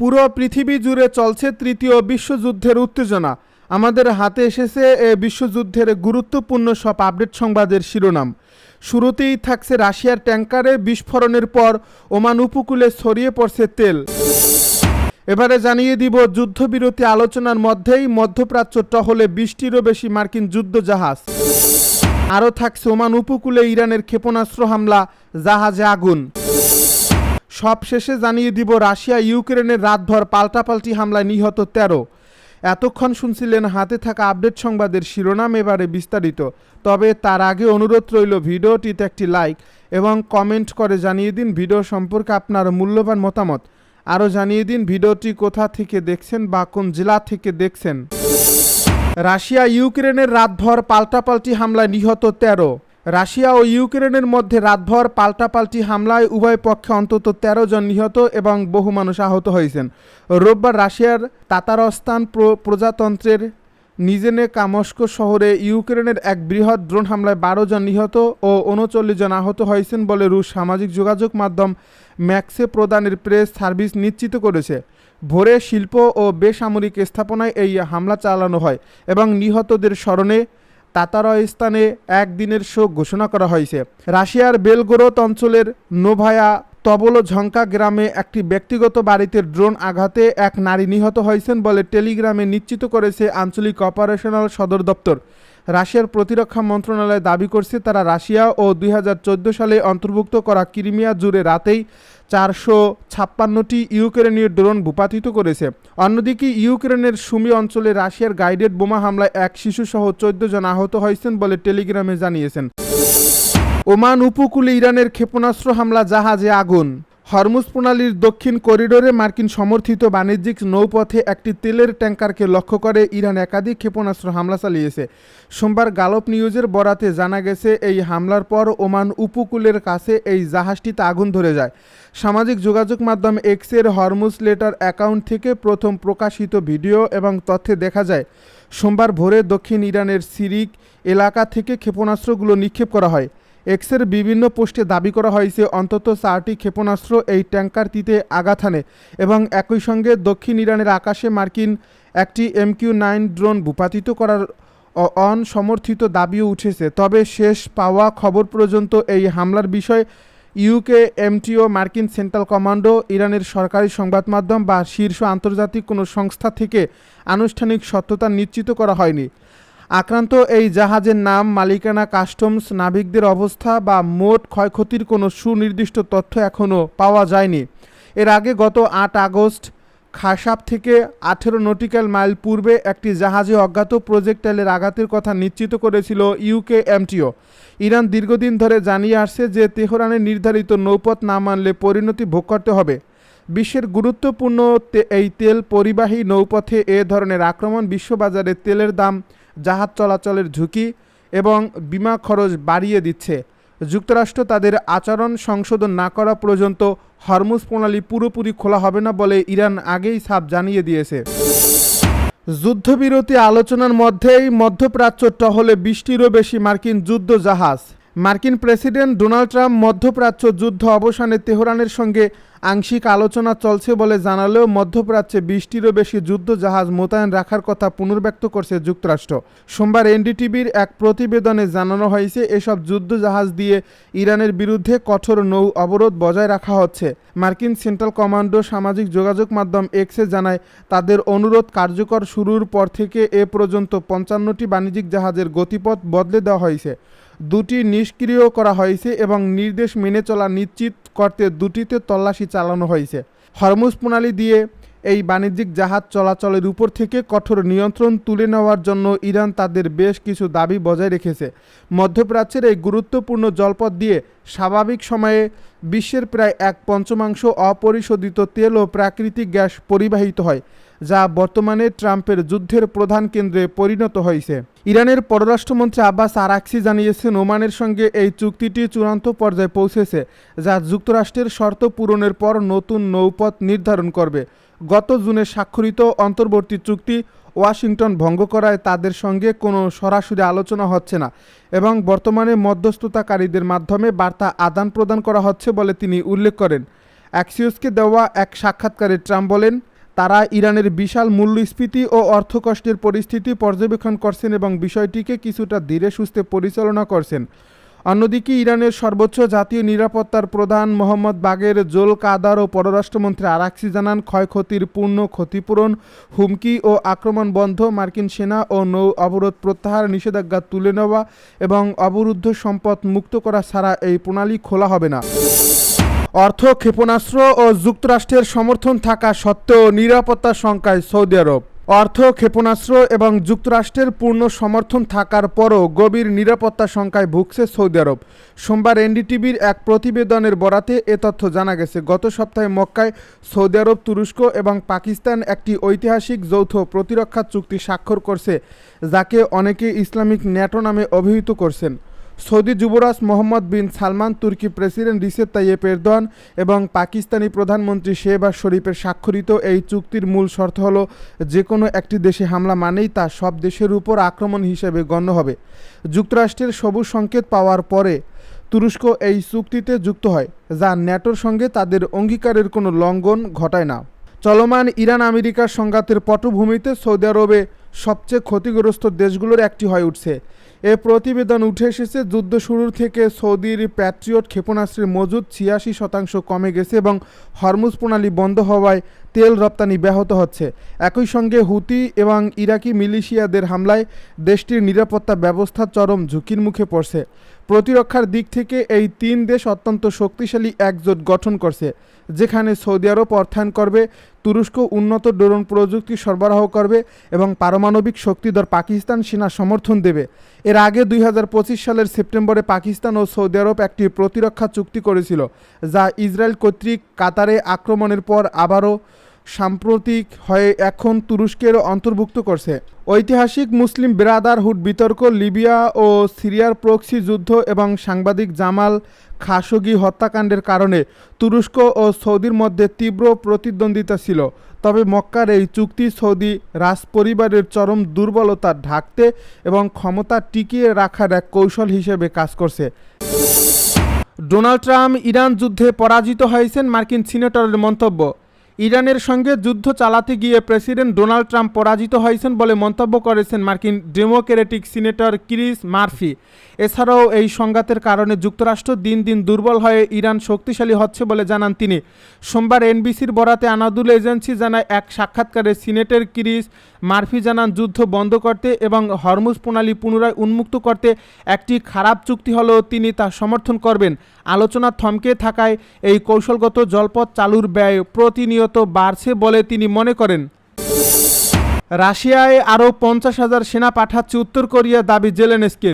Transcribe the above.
পুরো পৃথিবী জুড়ে চলছে তৃতীয় বিশ্বযুদ্ধের উত্তেজনা। আমাদের হাতে এসেছে এ বিশ্বযুদ্ধের গুরুত্বপূর্ণ সব আপডেট সংবাদের শিরোনাম। শুরুতেই থাকছে রাশিয়ার ট্যাঙ্কারে বিস্ফোরণের পর ওমান উপকূলে ছড়িয়ে পড়ছে তেল। এবারে জানিয়ে দিব যুদ্ধবিরতি আলোচনার মধ্যেই মধ্যপ্রাচ্য টহলে 20টিরও বেশি মার্কিন যুদ্ধ জাহাজ। আরও থাকছে ওমান উপকূলে ইরানের ক্ষেপণাস্ত্র হামলা, জাহাজে আগুন। সবশেষে জানিয়ে দিব রাশিয়া ইউক্রেনের রাতভর পাল্টাপাল্টি হামলায় নিহত 13। এতক্ষণ শুনছিলেন হাতে থাকা আপডেট সংবাদের শিরোনাম, এবারে বিস্তারিত। তবে তার আগে অনুরোধ রইল ভিডিওটিতে একটি লাইক এবং কমেন্ট করে জানিয়ে দিন ভিডিও সম্পর্কে আপনার মূল্যবান মতামত। আরও জানিয়ে দিন ভিডিওটি কোথা থেকে দেখছেন বা কোন জেলা থেকে দেখছেন। রাশিয়া ইউক্রেনের রাতভর পাল্টাপাল্টি হামলায় নিহত 13। রাশিয়া ও ইউক্রেনের মধ্যে রাতভর পাল্টাপাল্টি হামলায় উভয় পক্ষে অন্তত 13 জন নিহত এবং বহু মানুষ আহত হয়েছেন। রোববার রাশিয়ার তাতারস্তান প্রজাতন্ত্রের নিজেনে কামস্কো শহরে ইউক্রেনের এক বৃহৎ ড্রোন হামলায় 12 জন নিহত ও 39 জন আহত হয়েছেন বলে রুশ সামাজিক যোগাযোগ মাধ্যম ম্যাক্সে প্রদানের প্রেস সার্ভিস নিশ্চিত করেছে। ভোরে শিল্প ও বেসামরিক স্থাপনায় এই হামলা চালানো হয় এবং নিহতদের স্মরণে তাতারস্তানে একদিনের শোক ঘোষণা করা হয়েছে। রাশিয়ার বেলগোরদ অঞ্চলের নোভায়া তবলঝঙ্কা গ্রামে একটি ব্যক্তিগত বাড়িতে ড্রোন আঘাতে এক নারী নিহত হয়েছেন বলে টেলিগ্রামে নিশ্চিত করেছে আঞ্চলিক অপারেশনাল সদর দপ্তর। রাশিয়ার প্রতিরক্ষা মন্ত্রণালয় দাবি করছে তারা রাশিয়া ও 2014 সালে অন্তর্ভুক্ত করা ক্রিমিয়া জুড়ে রাতেই 456টি ইউক্রেনীয় ড্রোন ভূপাতিত করেছে। অন্যদিকে ইউক্রেনের সুমি অঞ্চলে রাশিয়ার গাইডেড বোমা হামলায় এক শিশুসহ 14 জন আহত হয়েছেন বলে টেলিগ্রামে জানিয়েছেন। ওমান উপকূলে ইরানের ক্ষেপণাস্ত্র হামলা, জাহাজে আগুন। হরমুজ প্রণালীর দক্ষিণ করিডোরে মার্কিন সমর্থিত বাণিজ্যিক নৌপথে একটি তেলের ট্যাঙ্কারকে লক্ষ্য করে ইরান একাধিক ক্ষেপণাস্ত্র হামলা চালিয়েছে। সোমবার গালপ নিউজের বরাতে জানা গেছে এই হামলার পর ওমান উপকূলের কাছে এই জাহাজটিতে আগুন ধরে যায়। সামাজিক যোগাযোগ মাধ্যম এক্সের হরমুজ লেটার অ্যাকাউন্ট থেকে প্রথম প্রকাশিত ভিডিও এবং তথ্যে দেখা যায় সোমবার ভোরে দক্ষিণ ইরানের সিরিক এলাকা থেকে ক্ষেপণাস্ত্রগুলো নিক্ষেপ করা হয়। এক্সের বিভিন্ন পোস্টে দাবি করা হয়েছে অন্তত 4টি ক্ষেপণাস্ত্র এই ট্যাঙ্কারটিতে আঘাত হানে এবং একই সঙ্গে দক্ষিণ ইরানের আকাশে মার্কিন একটি MQ-9 ড্রোন ভূপাতিত করার অনসমর্থিত দাবিও উঠেছে। তবে শেষ পাওয়া খবর পর্যন্ত এই হামলার বিষয়ে MTO, মার্কিন সেন্ট্রাল কমান্ডো, ইরানের সরকারি সংবাদ মাধ্যম বা শীর্ষ আন্তর্জাতিক কোনো সংস্থা থেকে আনুষ্ঠানিক সত্যতা নিশ্চিত করা হয়নি। আক্রান্ত এই জাহাজের নাম, মালিকানা, কাস্টমস, নাবিকদের অবস্থা বা মোট ক্ষয়ক্ষতির কোনো সুনির্দিষ্ট তথ্য এখনও পাওয়া যায়নি। এর আগে গত 8 আগস্ট খাসাব থেকে 18 নটিক্যাল মাইল পূর্বে একটি জাহাজে অজ্ঞাত প্রজেক্টাইলের আঘাতের কথা নিশ্চিত করেছিল MTO। ইরান দীর্ঘদিন ধরে জানিয়ে আসছে যে তেহরানের নির্ধারিত নৌপথ না মানলে পরিণতি ভোগ করতে হবে। বিশ্বের গুরুত্বপূর্ণ এই তেল পরিবাহী নৌপথে এ ধরনের আক্রমণ বিশ্ববাজারে তেলের দাম, জাহাজ চলাচলের ঝুঁকি এবং বিমা খরচ বাড়িয়ে দিচ্ছে। যুক্তরাষ্ট্র তাদের আচরণ সংশোধন না করা পর্যন্ত হরমুজ প্রণালী পুরোপুরি খোলা হবে না বলে ইরান আগেই সাফ জানিয়ে দিয়েছে। যুদ্ধবিরতি আলোচনার মধ্যেই মধ্যপ্রাচ্য টহলে 20টিরও বেশি মার্কিন যুদ্ধ জাহাজ। মার্কিন প্রেসিডেন্ট ডোনাল্ড ট্রাম্প মধ্যপ্রাচ্য যুদ্ধ অবসানে তেহরানের সঙ্গে আংশিক আলোচনা চলছে বলে জানালেও মধ্যপ্রাচ্যে 20টিরও বেশি যুদ্ধ জাহাজ মোতায়েন রাখার কথা পুনর্ব্যক্ত করছে যুক্তরাষ্ট্র। সোমবার NDTVর এক প্রতিবেদনে জানানো হয়েছে এসব যুদ্ধ জাহাজ দিয়ে ইরানের বিরুদ্ধে কঠোর নৌ অবরোধ বজায় রাখা হচ্ছে। মার্কিন সেন্ট্রাল কমান্ডো সামাজিক যোগাযোগ মাধ্যম এক্সে জানায় তাদের অনুরোধ কার্যকর শুরুর পর থেকে এ পর্যন্ত 55টি বাণিজ্যিক জাহাজের গতিপথ বদলে দেওয়া হয়েছে, 2টি নিষ্ক্রিয় করা হয়েছে এবং নির্দেশ মেনে চলা নিশ্চিত করতে 2টিতে তল্লাশি চালানো হয়েছে। হরমুজ প্রণালী দিয়ে এই বাণিজ্যিক জাহাজ চলাচলের উপর থেকে কঠোর নিয়ন্ত্রণ তুলে নেওয়ার জন্য ইরান তাদের বেশ কিছু দাবি বজায় রেখেছে। মধ্যপ্রাচ্যের এই গুরুত্বপূর্ণ জলপথ দিয়ে স্বাভাবিক সময়ে বিশ্বের প্রায় 1/5 অপরিশোধিত তেল ও প্রাকৃতিক গ্যাস পরিবাহিত হয়, যা বর্তমানে ট্রাম্পের যুদ্ধের প্রধান কেন্দ্রে পরিণত হয়েছে। ইরানের পররাষ্ট্রমন্ত্রী আব্বাস আরাকচি জানিয়েছেন ওমানের সঙ্গে এই চুক্তিটি চূড়ান্ত পর্যায়ে পৌঁছেছে, যা যুক্তরাষ্ট্রের শর্ত পূরণের পর নতুন নৌপথ নির্ধারণ করবে। গত জুনে স্বাক্ষরিত অন্তর্বর্তী চুক্তি ওয়াশিংটন ভঙ্গ করায় তাদের সঙ্গে কোনো সরাসরি আলোচনা হচ্ছে না এবং বর্তমানে মধ্যস্থতাকারীদের মাধ্যমে বার্তা আদান প্রদান করা হচ্ছে বলে তিনি উল্লেখ করেন। অ্যাক্সিওসকে দেওয়া এক সাক্ষাৎকারে ট্রাম্প বলেন, তারা ইরানের বিশাল মূল্যস্ফীতি ও অর্থকষ্টের পরিস্থিতি পর্যবেক্ষণ করছেন এবং বিষয়টিকে কিছুটা ধীরে সুস্থে পরিচালনা করছেন। অন্যদিকে ইরানের সর্বোচ্চ জাতীয় নিরাপত্তার প্রধান মোহাম্মদ বাগের জোলকাদার ও পররাষ্ট্রমন্ত্রী আরাকচি জানান, ক্ষয়ক্ষতির পূর্ণ ক্ষতিপূরণ, হুমকি ও আক্রমণ বন্ধ, মার্কিন সেনা ও নৌ অবরোধ প্রত্যাহার, নিষেধাজ্ঞা তুলে নেওয়া এবং অবরুদ্ধ সম্পদ মুক্ত করা ছাড়া এই প্রণালী খোলা হবে না। অর্থ, ক্ষেপণাস্ত্র ও যুক্তরাষ্ট্রের সমর্থন থাকা সত্ত্বেও নিরাপত্তা শঙ্কায় সৌদি আরব। অর্থ, ক্ষেপণাস্ত্র এবং যুক্তরাষ্ট্রের পূর্ণ সমর্থন থাকার পরও গভীর নিরাপত্তা শঙ্কায় ভুগছে সৌদি আরব। সোমবার এনডিটিভির এক প্রতিবেদনের বরাতে এ তথ্য জানা গেছে। গত সপ্তাহে মক্কায় সৌদি আরব, তুরস্ক এবং পাকিস্তান একটি ঐতিহাসিক যৌথ প্রতিরক্ষা চুক্তি স্বাক্ষর করছে, যাকে অনেকে ইসলামিক ন্যাটো নামে অভিহিত করছেন। সৌদি যুবরাজ মোহাম্মদ বিন সালমান, তুর্কি প্রেসিডেন্ট রিসেপ তাইয়েপ এরদোয়ান এবং পাকিস্তানি প্রধানমন্ত্রী শেহবাজ শরীফের স্বাক্ষরিত এই চুক্তির মূল শর্ত হলো, যে কোনো একটি দেশে হামলা মানেই তা সব দেশের উপর আক্রমণ হিসেবে গণ্য হবে। যুক্তরাষ্ট্রের সবুজ সংকেত পাওয়ার পরে তুরস্ক এই চুক্তিতে যুক্ত হয়, যা ন্যাটোর সঙ্গে তাদের অঙ্গীকারের কোনো লঙ্ঘন ঘটায় না। চলমান ইরান আমেরিকার সংঘাতের পটভূমিতে সৌদি আরবে সবচেয়ে ক্ষতিগ্রস্ত দেশগুলোর একটি হয়ে উঠছে। এ প্রতিবেদন উঠে এসেছে, যুদ্ধ শুরুর থেকে সৌদির প্যাট্রিয়ট ক্ষেপণাস্ত্রের মজুদ 86% কমে গেছে এবং হরমুজ প্রণালী বন্ধ হওয়ায় তেল রপ্তানি ব্যাহত হচ্ছে। একই সঙ্গে হুতি এবং ইরাকি মিলিশিয়াদের হামলায় দেশটির নিরাপত্তা ব্যবস্থা চরম ঝুঁকির মুখে পড়ছে। প্রতিরক্ষার দিক থেকে এই তিন দেশ অত্যন্ত শক্তিশালী একজোট গঠন করছে, যেখানে সৌদি আরব অর্থায়ন করবে, তুরস্ক উন্নত ড্রোন প্রযুক্তি সরবরাহ করবে এবং পারমাণবিক শক্তিধর পাকিস্তান সেনা সমর্থন দেবে। এর আগে 2025 সালের সেপ্টেম্বরে পাকিস্তান ও সৌদি আরব একটি প্রতিরক্ষা চুক্তি করেছিল, যা ইসরায়েল কর্তৃক কাতারে আক্রমণের পর আবারও সাম্প্রতিক হয়ে এখন তুরস্কের অন্তর্ভুক্ত করছে। ঐতিহাসিক মুসলিম ব্রাদারহুড বিতর্ক, লিবিয়া ও সিরিয়ার প্রক্সি যুদ্ধ এবং সাংবাদিক জামাল খাশোগি হত্যাকাণ্ডের কারণে তুরস্ক ও সৌদির মধ্যে তীব্র প্রতিদ্বন্দ্বিতা ছিল। তবে মক্কার এই চুক্তি সৌদি রাজপরিবারের চরম দুর্বলতা ঢাকতে এবং ক্ষমতা টিকিয়ে রাখার এক কৌশল হিসেবে কাজ করছে। ডোনাল্ড ট্রাম্প ইরান যুদ্ধে পরাজিত হয়েছেন, মার্কিন সিনেটরের মন্তব্য। ইরানের সঙ্গে যুদ্ধ চালাতে গিয়ে প্রেসিডেন্ট ডোনাল্ড ট্রাম্প পরাজিত হয়েছেন বলে মন্তব্য করেছেন মার্কিন ডেমোক্রেটিক সিনেটর ক্রিস মার্ফি। এছাড়াও এই সংঘাতের কারণে যুক্তরাষ্ট্র দিন দিন দুর্বল হয়ে ইরান শক্তিশালী হচ্ছে বলে জানান তিনি। সোমবার এনবিসির বরাতে আনাদুল এজেন্সি জানায়, এক সাক্ষাৎকারে সিনেটর ক্রিস মার্ফি জানান, যুদ্ধ বন্ধ করতে এবং হরমুজ প্রণালী পুনরায় উন্মুক্ত করতে একটি খারাপ চুক্তি হলেও তিনি তা সমর্থন করবেন। আলোচনা থমকে থাকায় এই কৌশলগত জলপথ চালুর ব্যয় প্রতিনিয়ত বাড়ছে বলে তিনি মনে করেন। রাশিয়ায় আরও 50,000 সেনা পাঠাচ্ছে উত্তর কোরিয়া, দাবি জেলেনস্কির।